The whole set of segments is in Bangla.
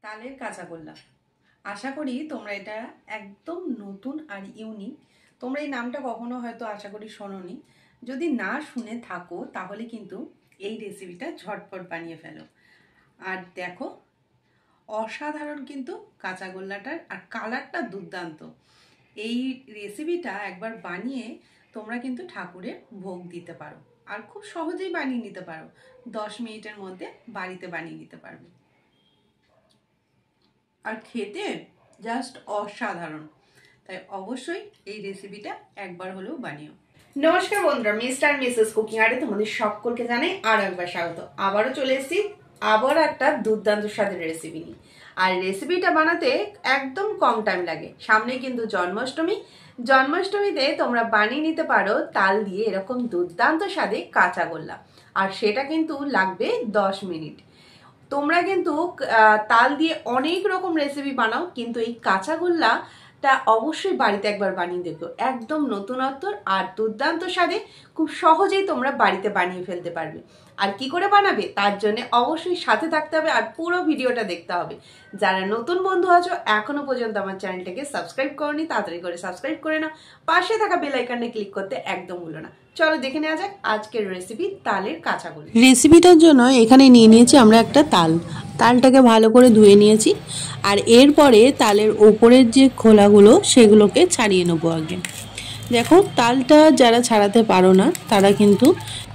তালের কাঁচাগোল্লা। আশা করি তোমরা এটা একদম নতুন আর ইউনিক। তোমরা এই নামটা কখনো হয়তো আশা করি শোনোনি। যদি না শুনে থাকো তাহলে কিন্তু এই রেসিপিটা ঝটপট বানিয়ে ফেলো। আর দেখো অসাধারণ কিন্তু কাঁচাগোল্লাটার, আর কালারটা দুর্দান্ত। এই রেসিপিটা একবার বানিয়ে তোমরা কিন্তু ঠাকুরের ভোগ দিতে পারো, আর খুব সহজেই বানিয়ে নিতে পারো। 10 মিনিটের মধ্যে বাড়িতে বানিয়ে নিতে পারবে, আর খেতে জাস্ট অসাধারণ। তাই অবশ্যই এই রেসিপিটা একবার হলেও বানিও। নমস্কার বন্ধুরা, মিস্টার মিসেস কুকিং আরে তোমাদের সকলকে জানাই আর একবার স্বাগত। আবারও চলে এসেছি আবার একটা দুর্দান্ত স্বাদের রেসিপি নিয়ে। আর রেসিপিটা বানাতে একদম কম টাইম লাগে। সামনে কিন্তু জন্মাষ্টমীতে তোমরা বানিয়ে নিতে পারো তাল দিয়ে এরকম দুর্দান্ত স্বাদে কাঁচাগোল্লা, আর সেটা কিন্তু লাগবে 10 মিনিট। তোমরা কিন্তু তাল দিয়ে অনেক রকম রেসিপি বানাও, কিন্তু এই কাঁচাগোল্লাটা অবশ্যই বাড়িতে একবার বানিয়ে দেখো। একদম নতুনত্ব আর দুর্দান্ত স্বাদে খুব সহজেই তোমরা বাড়িতে বানিয়ে ফেলতে পারবে। আর কি করে বানাবে তার জন্য অবশ্যই সাথে থাকতে হবে আর পুরো ভিডিওটা দেখতে হবে। যারা নতুন বন্ধু আছো এখনো পর্যন্ত আমার চ্যানেলটাকে সাবস্ক্রাইব করোনি, তাড়াতাড়ি করে সাবস্ক্রাইব করে নাও। পাশে থাকা বেল আইকনটা ক্লিক করতে একদম ভুলো না। চলো দেখে নেওয়া যাক আজকের রেসিপি তালের কাঁচাগোল্লা। রেসিপিটার জন্য এখানে নিয়ে নিয়েছি আমরা একটা তালটাকে ভালো করে ধুয়ে নিয়েছি। আর এরপরে তালের ওপরের যে খোলাগুলো সেগুলোকে ছাড়িয়ে নেবো আগে। দেখো তালটা যারা ছাড়াতে পারো না তারা কিন্তু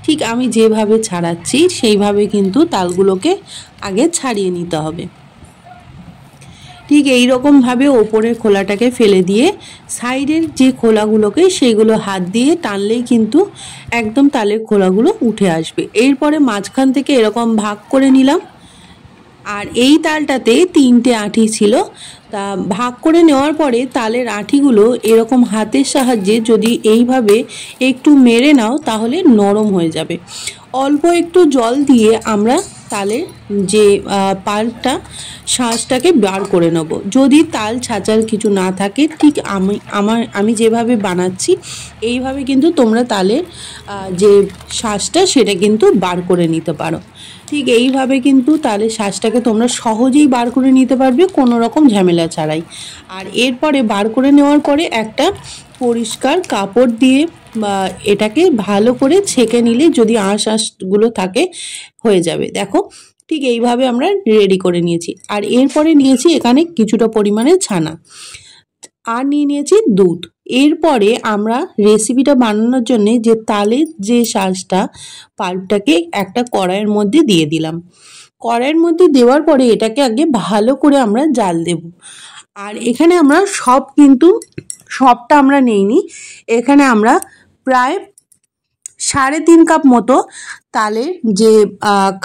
ঠিক আমি যেভাবে ছাড়াচ্ছি সেইভাবে কিন্তু তালগুলোকে আগে ছাড়িয়ে নিতে হবে। ঠিক এই রকমভাবে ওপরের খোলাটাকে ফেলে দিয়ে সাইডের যে খোলাগুলোকে সেইগুলো হাত দিয়ে টানলেই কিন্তু একদম তালের খোলাগুলো উঠে আসবে। এরপরে মাঝখান থেকে এরকম ভাগ করে নিলাম। আর এই তালটাতে 3টে আঁটি ছিল, তা ভাগ করে নেওয়ার পরে তালের আঁটিগুলো এরকম হাতের সাহায্যে যদি এইভাবে একটু মেরে নাও তাহলে নরম হয়ে যাবে। অল্প একটু জল দিয়ে আমরা তালের যে পাল্পটা শাঁসটাকে বার করে নেব। যদি তাল ছাঁচার কিছু না থাকে ঠিক আমি যেভাবে বানাচ্ছি এইভাবে কিন্তু তোমরা তালের যে শাঁসটা সেটা কিন্তু বার করে নিতে পারো। ঠিক এইভাবে কিন্তু তালের শাঁসটাকে তোমরা সহজেই বার করে নিতে পারবে কোনো রকম ঝামেলা ছাড়াই। আর এরপরে বার করে নেওয়ার পরে একটা পরিষ্কার কাপড় দিয়ে বা এটাকে ভালো করে ছেঁকে নিলে যদি আঁশগুলো থাকে হয়ে যাবে। দেখো ঠিক এইভাবে আমরা রেডি করে নিয়েছি। আর এরপরে নিয়েছি এখানে কিছুটা পরিমাণে ছানা, আর নিয়ে নিয়েছি দুধ। এরপরে আমরা রেসিপিটা বানানোর জন্য যে তালের যে শাঁসটা পাল্পটাকে একটা কড়াইয়ের মধ্যে দিয়ে দিলাম। কড়াইয়ের মধ্যে দেওয়ার পরে এটাকে আগে ভালো করে আমরা জাল দেব। আর এখানে আমরা সবটা আমরা নেইনি, এখানে আমরা প্রায় 3.5 কাপ মতো তালের যে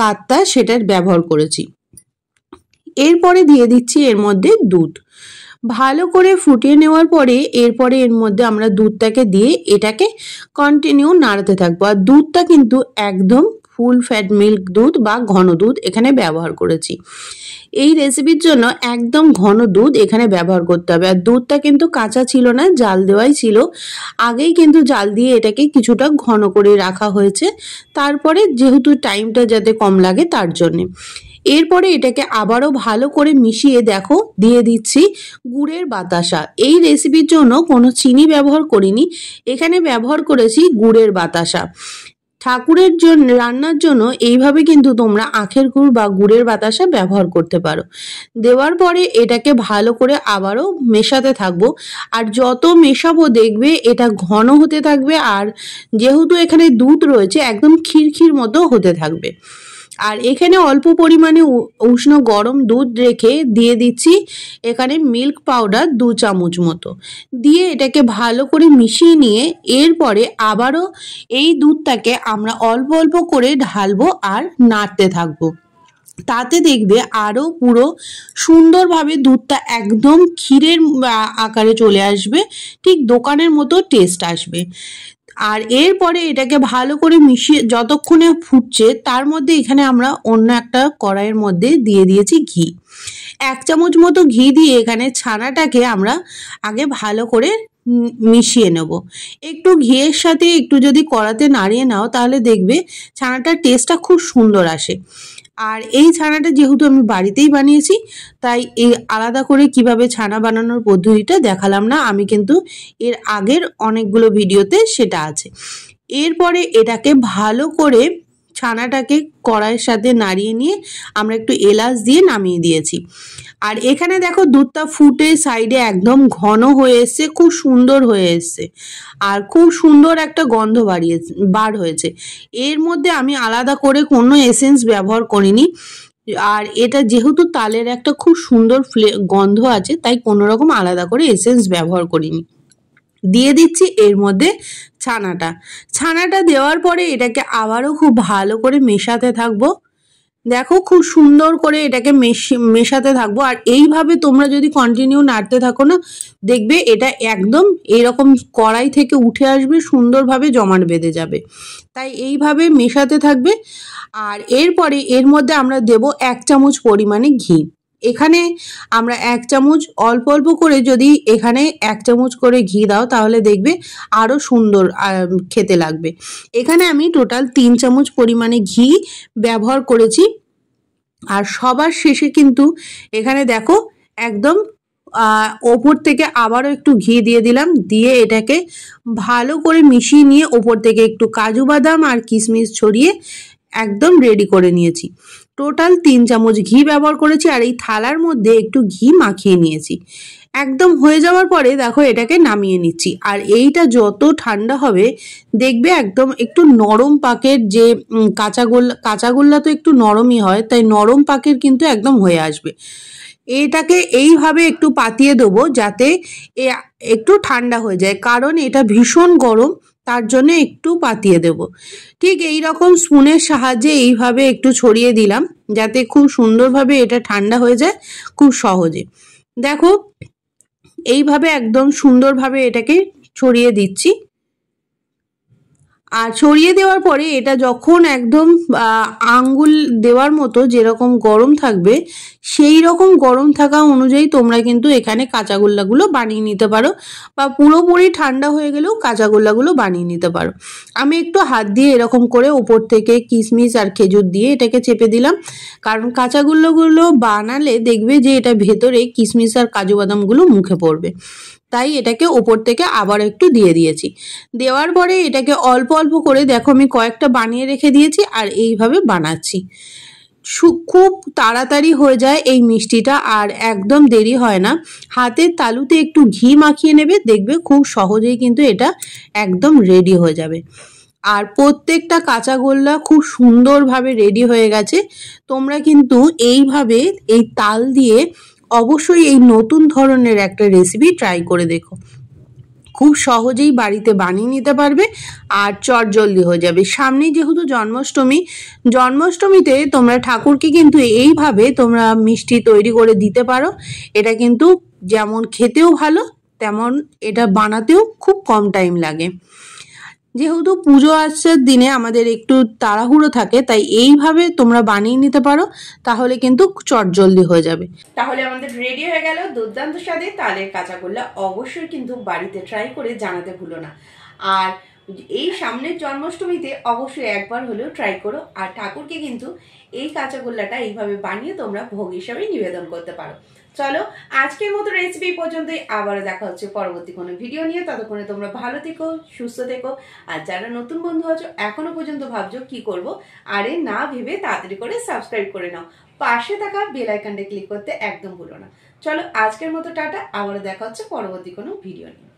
কাতটা সেটার ব্যবহার করেছি। এরপরে দিয়ে দিচ্ছি এর মধ্যে দুধ। ভালো করে ফুটিয়ে নেওয়ার পরে এরপরে এর মধ্যে আমরা দুধটাকে দিয়ে এটাকে কন্টিনিউ নাড়াতে থাকবো। আর দুধটা কিন্তু একদম ফুল ফ্যাট মিল্ক দুধ বা ঘন দুধ এখানে ব্যবহার করেছি। এই রেসিপির জন্য একদম ঘন দুধ এখানে ব্যবহার করতে হবে। আর দুধটা কিন্তু কাঁচা ছিল না, জাল দেওয়াই ছিল। আগেই কিন্তু জাল দিয়ে এটাকে কিছুটা ঘন করে রাখা হয়েছে, তারপরে যেহেতু টাইমটা যাতে কম লাগে তার জন্যে। এরপরে এটাকে আবারও ভালো করে মিশিয়ে দেখো দিয়ে দিচ্ছি গুড়ের বাতাসা। এই রেসিপির জন্য কোনো চিনি ব্যবহার করিনি, এখানে ব্যবহার করেছি গুড়ের বাতাসা। ঠাকুরের জন্য রান্নার জন্য এইভাবে কিন্তু তোমরা আখের গুড় বা গুড়ের বাতাসা ব্যবহার করতে পারো। দেওয়ার পরে এটাকে ভালো করে আবারও মেশাতে থাকবো। আর যত মেশাবো দেখবে এটা ঘন হতে থাকবে, আর যেহেতু এখানে দুধ রয়েছে একদম ক্ষীর মতো হতে থাকবে। আর এখানে অল্প পরিমাণে উষ্ণ গরম দুধ রেখে দিয়ে দিচ্ছি এখানে মিল্ক পাউডার 2 চামচ মতো দিয়ে এটাকে ভালো করে মিশিয়ে নিয়ে এরপরে আবারও এই দুধটাকে আমরা অল্প অল্প করে ঢালবো আর নাড়তে থাকবো। তাতে দেখবে আরও পুরো সুন্দরভাবে দুধটা একদম ক্ষীরের আকারে চলে আসবে, ঠিক দোকানের মতো টেস্ট আসবে। আর এরপরে এটাকে ভালো করে মিশিয়ে যতক্ষণে ফুটছে তার মধ্যে এখানে আমরা অন্য একটা কড়াইয়ের মধ্যে দিয়ে দিয়েছি ঘি। 1 চামচ মতো ঘি দিয়ে এখানে ছানাটাকে আমরা আগে ভালো করে মিশিয়ে নেব। একটু ঘিয়ের সাথে একটু যদি কড়াতে নাড়িয়ে নাও তাহলে দেখবে ছানাটার টেস্টটা খুব সুন্দর আসে। আর এই ছানাটা যেহেতু আমি বাড়িতেই বানিয়েছি, তাই এই আলাদা করে কিভাবে ছানা বানানোর পদ্ধতিটা দেখালাম না, আমি কিন্তু এর আগের অনেকগুলো ভিডিওতে সেটা আছে। এরপরে এটাকে ভালো করে ছানাটাকে কড়াইয়ের সাথে নাড়িয়ে নিয়ে আমরা একটু এলাচ দিয়ে নামিয়ে দিয়েছি। আর এখানে দেখো দুধটা ফুটে সাইডে একদম ঘন হয়ে এসছে, খুব সুন্দর হয়ে এসছে আর খুব সুন্দর একটা গন্ধ বার হয়েছে। এর মধ্যে আমি আলাদা করে কোনো এসেন্স ব্যবহার করিনি, আর এটা যেহেতু তালের একটা খুব সুন্দর গন্ধ আছে, তাই কোনো রকম আলাদা করে এসেন্স ব্যবহার করিনি। দিয়ে দিচ্ছি এর মধ্যে ছানাটা দেওয়ার পরে এটাকে আবারও খুব ভালো করে মেশাতে থাকবো। দেখো খুব সুন্দর করে এটাকে মেশাতে থাকবো। আর এইভাবে তোমরা যদি কন্টিনিউ নাড়তে থাকো না, দেখবে এটা একদম এরকম কড়াই থেকে উঠে আসবে, সুন্দরভাবে জমাট বেঁধে যাবে। তাই এইভাবে মেশাতে থাকবে। আর এরপরে এর মধ্যে আমরা দেব 1 চামচ পরিমাণে ঘি। এখানে আমরা 1 চামচ অল্প অল্প করে যদি এখানে 1 চামচ করে ঘি দাও তাহলে দেখবে আরও সুন্দর খেতে লাগবে। এখানে আমি টোটাল 3 চামচ পরিমাণে ঘি ব্যবহার করেছি। আর সবার শেষে কিন্তু এখানে দেখো একদম ওপর থেকে আবারও একটু ঘি দিয়ে দিলাম, দিয়ে এটাকে ভালো করে মিশিয়ে নিয়ে ওপর থেকে একটু কাজু বাদাম আর কিশমিশ ছড়িয়ে একদম রেডি করে নিয়েছি। টোটাল 3 চামচ ঘি ব্যবহার করেছি আর এই থালার মধ্যে একটু ঘি মাখিয়ে নিয়েছি। একদম হয়ে যাওয়ার পরে দেখো এটাকে নামিয়ে নিচ্ছি। আর এইটা যত ঠান্ডা হবে দেখবে একদম একটু নরম পাকের, যে কাঁচাগোল্লা তো একটু নরমই হয়, তাই নরম পাকের কিন্তু একদম হয়ে আসবে। এটাকে এইভাবে একটু পাতিয়ে দেবো যাতে একটু ঠান্ডা হয়ে যায়, কারণ এটা ভীষণ গরম, তার জন্য একটু পাতিয়ে দেব। ঠিক এই রকম স্পুনের সাহায্যে এইভাবে একটু ছড়িয়ে দিলাম যাতে খুব সুন্দরভাবে এটা ঠান্ডা হয়ে যায় খুব সহজে। দেখো এইভাবে একদম সুন্দরভাবে এটাকে ছড়িয়ে দিচ্ছি। আর ছড়িয়ে দেওয়ার পরে এটা যখন একদম আঙ্গুল দেওয়ার মতো যেরকম গরম থাকবে, সেই রকম গরম থাকা অনুযায়ী তোমরা কিন্তু এখানে কাঁচাগোল্লাগুলো বানিয়ে নিতে পারো, বা পুরোপুরি ঠান্ডা হয়ে গেলেও কাঁচাগোল্লাগুলো বানিয়ে নিতে পারো। আমি একটু হাত দিয়ে এরকম করে ওপর থেকে কিশমিশ আর খেজুর দিয়ে এটাকে চেপে দিলাম, কারণ কাঁচাগোল্লাগুলো বানালে দেখবে যে এটা ভেতরে কিশমিশ আর কাজু বাদামগুলো মুখে পড়বে, তাই এটাকে ওপর থেকে আবার একটু দিয়ে দিয়েছি। দেওয়ার পরে এটাকে অল্প অল্প করে দেখো আমি কয়েকটা বানিয়ে রেখে দিয়েছি আর এইভাবে বানাচ্ছি। খুব তাড়াতাড়ি হয়ে যায় এই মিষ্টিটা, আর একদম দেরি হয় না। হাতের তালুতে একটু ঘি মাখিয়ে নেবে, দেখবে খুব সহজেই কিন্তু এটা একদম রেডি হয়ে যাবে। আর প্রত্যেকটা কাঁচাগোল্লা খুব সুন্দরভাবে রেডি হয়ে গেছে। তোমরা কিন্তু এইভাবে এই তাল দিয়ে অবশ্যই এই নতুন ধরনের একটা রেসিপি ট্রাই করে দেখো, খুব সহজেই বাড়িতে বানিয়ে নিতে পারবে আর চটজলদি হয়ে যাবে। সামনেই যেহেতু জন্মাষ্টমীতে তোমরা ঠাকুরকে কিন্তু এইভাবে তোমরা মিষ্টি তৈরি করে দিতে পারো। এটা কিন্তু যেমন খেতেও ভালো, তেমন এটা বানাতেও খুব কম টাইম লাগে। যেহেতু পুজো আসার দিনে আমাদের একটু তাড়াহুড়ো থাকে, তাই এইভাবে তোমরা বানিয়ে নিতে পারো, তাহলে কিন্তু চটজলদি হয়ে যাবে। তাহলে আমাদের রেডি হয়ে গেল দুর্দান্ত স্বাদে তালের কাঁচাগোল্লা। অবশ্যই কিন্তু বাড়িতে ট্রাই করে জানাতে ভুলো না। আর এই সামনের জন্মাষ্টমীতে অবশ্যই একবার হলেও ট্রাই করো। আর ঠাকুরকে কিন্তু এই কাঁচাগোল্লাটা এইভাবে বানিয়ে তোমরা ভোগ হিসাবে নিবেদন করতে পারো। চলো আজকের মতো রেসিপি পর্যন্তই, আবারও দেখা হচ্ছে পরবর্তী কোনো ভিডিও নিয়ে। ততক্ষণে তোমরা ভালো থেকো, সুস্থ থেকো। আর যারা নতুন বন্ধু আছো এখনো পর্যন্ত ভাবছো কি করব, আরে না ভেবে তাড়াতাড়ি করে সাবস্ক্রাইব করে নাও, পাশে থাকা বেল আইকনটা ক্লিক করতে একদম ভুলো না। চলো আজকের মতো টাটা, আবারও দেখা হচ্ছে পরবর্তী কোনো ভিডিও নিয়ে।